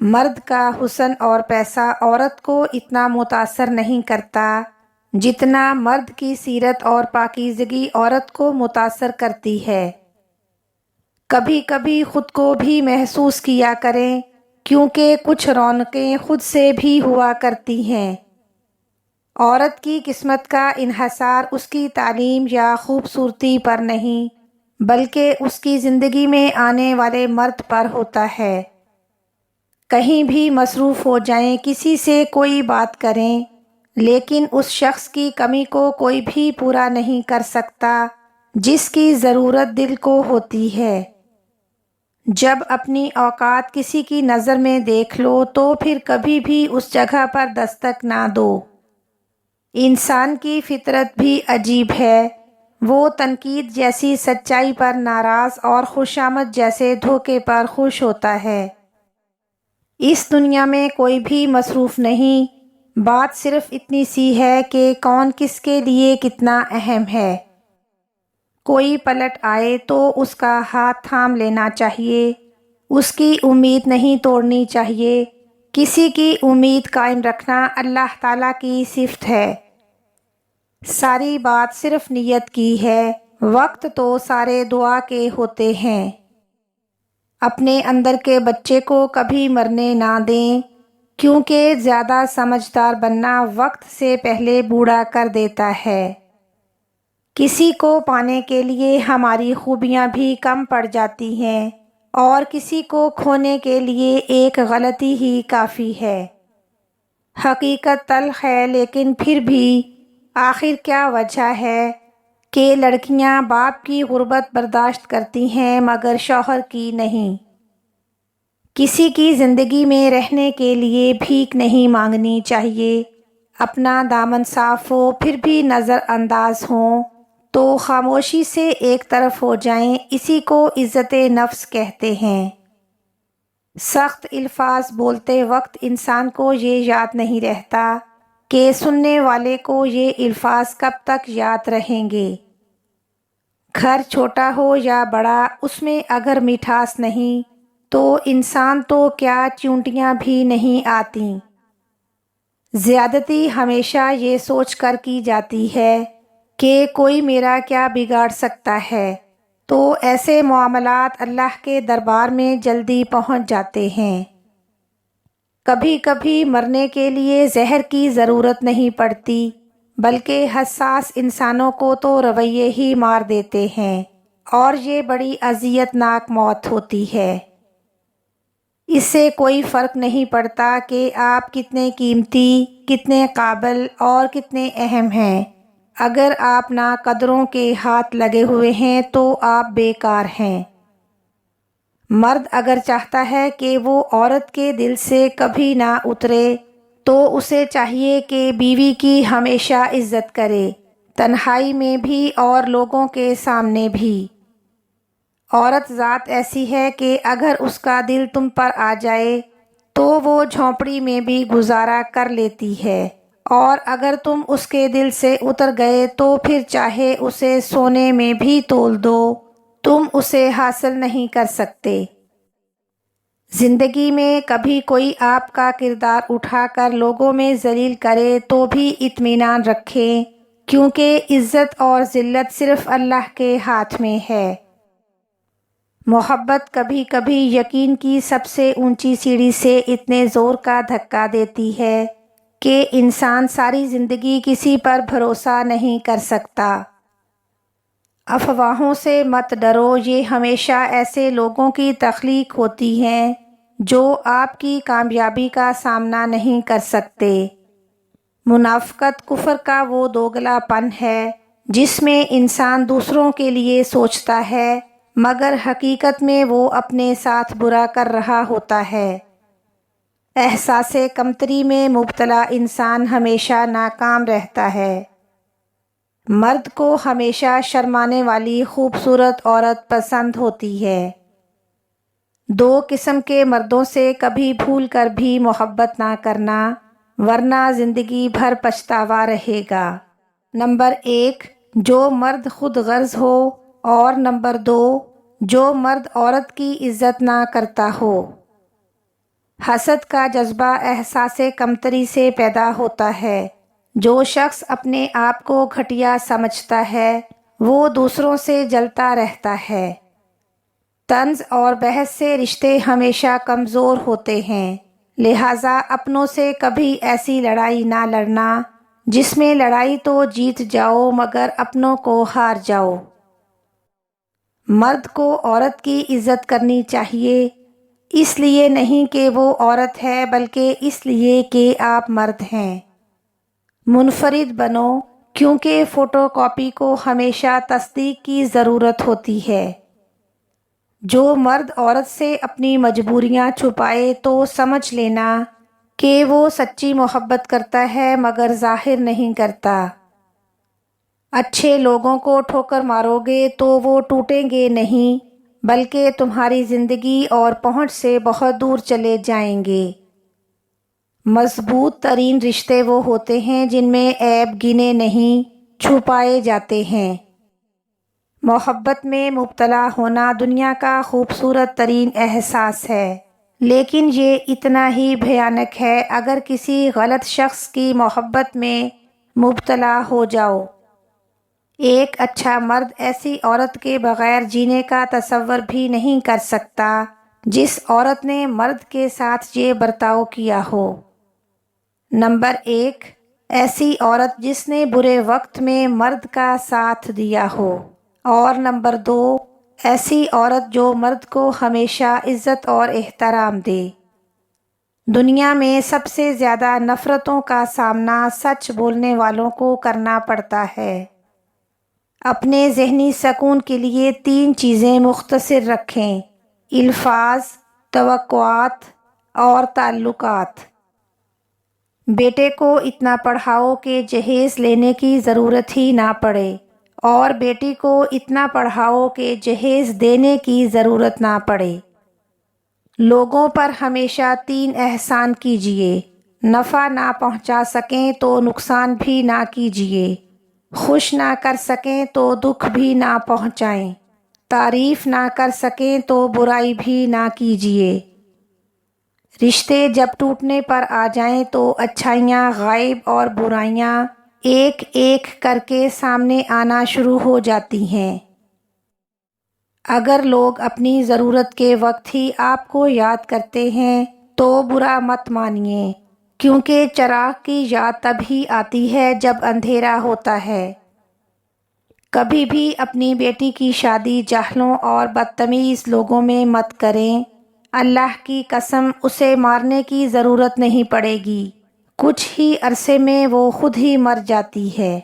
مرد کا حسن اور پیسہ عورت کو اتنا متاثر نہیں کرتا جتنا مرد کی سیرت اور پاکیزگی عورت کو متاثر کرتی ہے۔ کبھی کبھی خود کو بھی محسوس کیا کریں، کیونکہ کچھ رونقیں خود سے بھی ہوا کرتی ہیں۔ عورت کی قسمت کا انحصار اس کی تعلیم یا خوبصورتی پر نہیں، بلکہ اس کی زندگی میں آنے والے مرد پر ہوتا ہے۔ کہیں بھی مصروف ہو جائیں، کسی سے کوئی بات کریں، لیکن اس شخص کی کمی کو کوئی بھی پورا نہیں کر سکتا جس کی ضرورت دل کو ہوتی ہے۔ جب اپنی اوقات کسی کی نظر میں دیکھ لو تو پھر کبھی بھی اس جگہ پر دستک نہ دو۔ انسان کی فطرت بھی عجیب ہے، وہ تنقید جیسی سچائی پر ناراض اور خوشامد جیسے دھوکے پر خوش ہوتا ہے۔ اس دنیا میں کوئی بھی مصروف نہیں، بات صرف اتنی سی ہے کہ کون کس کے لیے کتنا اہم ہے۔ کوئی پلٹ آئے تو اس کا ہاتھ تھام لینا چاہیے، اس کی امید نہیں توڑنی چاہیے۔ کسی کی امید قائم رکھنا اللہ تعالیٰ کی صفت ہے۔ ساری بات صرف نیت کی ہے، وقت تو سارے دعا کے ہوتے ہیں۔ اپنے اندر کے بچے کو کبھی مرنے نہ دیں، کیونکہ زیادہ سمجھدار بننا وقت سے پہلے بوڑھا کر دیتا ہے۔ کسی کو پانے کے لیے ہماری خوبیاں بھی کم پڑ جاتی ہیں، اور کسی کو کھونے کے لیے ایک غلطی ہی کافی ہے۔ حقیقت تلخ ہے، لیکن پھر بھی آخر کیا وجہ ہے کہ لڑکیاں باپ کی غربت برداشت کرتی ہیں مگر شوہر کی نہیں۔ کسی کی زندگی میں رہنے کے لیے بھیک نہیں مانگنی چاہیے۔ اپنا دامن صاف ہو پھر بھی نظر انداز ہوں تو خاموشی سے ایک طرف ہو جائیں، اسی کو عزت نفس کہتے ہیں۔ سخت الفاظ بولتے وقت انسان کو یہ یاد نہیں رہتا کہ سننے والے کو یہ الفاظ کب تک یاد رہیں گے۔ گھر چھوٹا ہو یا بڑا، اس میں اگر مٹھاس نہیں تو انسان تو کیا چیونٹیاں بھی نہیں آتیں۔ زیادتی ہمیشہ یہ سوچ کر کی جاتی ہے کہ کوئی میرا کیا بگاڑ سکتا ہے، تو ایسے معاملات اللہ کے دربار میں جلدی پہنچ جاتے ہیں۔ کبھی کبھی مرنے کے لیے زہر کی ضرورت نہیں پڑتی، بلکہ حساس انسانوں کو تو رویے ہی مار دیتے ہیں، اور یہ بڑی اذیت ناک موت ہوتی ہے۔ اس سے کوئی فرق نہیں پڑتا کہ آپ کتنے قیمتی، کتنے قابل اور کتنے اہم ہیں۔ اگر آپ ناقدروں کے ہاتھ لگے ہوئے ہیں تو آپ بیکار ہیں۔ مرد اگر چاہتا ہے کہ وہ عورت کے دل سے کبھی نہ اترے تو اسے چاہیے کہ بیوی کی ہمیشہ عزت کرے، تنہائی میں بھی اور لوگوں کے سامنے بھی۔ عورت ذات ایسی ہے کہ اگر اس کا دل تم پر آ جائے تو وہ جھونپڑی میں بھی گزارا کر لیتی ہے، اور اگر تم اس کے دل سے اتر گئے تو پھر چاہے اسے سونے میں بھی تول دو، تم اسے حاصل نہیں کر سکتے۔ زندگی میں کبھی کوئی آپ کا کردار اٹھا کر لوگوں میں ذلیل کرے تو بھی اطمینان رکھیں، کیونکہ عزت اور ذلت صرف اللہ کے ہاتھ میں ہے۔ محبت کبھی کبھی یقین کی سب سے اونچی سیڑھی سے اتنے زور کا دھکا دیتی ہے کہ انسان ساری زندگی کسی پر بھروسہ نہیں کر سکتا۔ افواہوں سے مت ڈرو، یہ ہمیشہ ایسے لوگوں کی تخلیق ہوتی ہیں جو آپ کی کامیابی کا سامنا نہیں کر سکتے۔ منافقت کفر کا وہ دوگلا پن ہے جس میں انسان دوسروں کے لیے سوچتا ہے مگر حقیقت میں وہ اپنے ساتھ برا کر رہا ہوتا ہے۔ احساس کمتری میں مبتلا انسان ہمیشہ ناکام رہتا ہے۔ مرد کو ہمیشہ شرمانے والی خوبصورت عورت پسند ہوتی ہے۔ دو قسم کے مردوں سے کبھی بھول کر بھی محبت نہ کرنا، ورنہ زندگی بھر پچھتاوا رہے گا۔ نمبر 1، جو مرد خود غرض ہو، اور نمبر 2، جو مرد عورت کی عزت نہ کرتا ہو۔ حسد کا جذبہ احساس کمتری سے پیدا ہوتا ہے۔ جو شخص اپنے آپ کو گھٹیا سمجھتا ہے وہ دوسروں سے جلتا رہتا ہے۔ طنز اور بحث سے رشتے ہمیشہ کمزور ہوتے ہیں، لہٰذا اپنوں سے کبھی ایسی لڑائی نہ لڑنا جس میں لڑائی تو جیت جاؤ مگر اپنوں کو ہار جاؤ۔ مرد کو عورت کی عزت کرنی چاہیے، اس لیے نہیں کہ وہ عورت ہے بلکہ اس لیے کہ آپ مرد ہیں۔ منفرد بنو، کیونکہ فوٹو کاپی کو ہمیشہ تصدیق کی ضرورت ہوتی ہے۔ جو مرد عورت سے اپنی مجبوریاں چھپائے تو سمجھ لینا کہ وہ سچی محبت کرتا ہے مگر ظاہر نہیں کرتا۔ اچھے لوگوں کو ٹھوکر مارو گے تو وہ ٹوٹیں گے نہیں بلکہ تمہاری زندگی اور پہنچ سے بہت دور چلے جائیں گے۔ مضبوط ترین رشتے وہ ہوتے ہیں جن میں عیب گنے نہیں چھپائے جاتے ہیں۔ محبت میں مبتلا ہونا دنیا کا خوبصورت ترین احساس ہے، لیکن یہ اتنا ہی بھیانک ہے اگر کسی غلط شخص کی محبت میں مبتلا ہو جاؤ۔ ایک اچھا مرد ایسی عورت کے بغیر جینے کا تصور بھی نہیں کر سکتا جس عورت نے مرد کے ساتھ یہ برتاؤ کیا ہو۔ نمبر 1، ایسی عورت جس نے برے وقت میں مرد کا ساتھ دیا ہو، اور نمبر 2، ایسی عورت جو مرد کو ہمیشہ عزت اور احترام دے۔ دنیا میں سب سے زیادہ نفرتوں کا سامنا سچ بولنے والوں کو کرنا پڑتا ہے۔ اپنے ذہنی سکون کے لیے 3 چیزیں مختصر رکھیں: الفاظ، توقعات اور تعلقات۔ بیٹے کو اتنا پڑھاؤ کہ جہیز لینے کی ضرورت ہی نہ پڑے، اور بیٹی کو اتنا پڑھاؤ کہ جہیز دینے کی ضرورت نہ پڑے۔ لوگوں پر ہمیشہ 3 احسان کیجیے: نفع نہ پہنچا سکیں تو نقصان بھی نہ کیجیے، خوش نہ کر سکیں تو دکھ بھی نہ پہنچائیں، تعریف نہ کر سکیں تو برائی بھی نہ کیجیے۔ رشتے جب ٹوٹنے پر آ جائیں تو اچھائیاں غائب اور برائیاں ایک ایک کر کے سامنے آنا شروع ہو جاتی ہیں۔ اگر لوگ اپنی ضرورت کے وقت ہی آپ کو یاد کرتے ہیں تو برا مت مانیے، کیونکہ چراغ کی یاد تب ہی آتی ہے جب اندھیرا ہوتا ہے۔ کبھی بھی اپنی بیٹی کی شادی جاہلوں اور بدتمیز لوگوں میں مت کریں، اللہ کی قسم اسے مارنے کی ضرورت نہیں پڑے گی، کچھ ہی عرصے میں وہ خود ہی مر جاتی ہے۔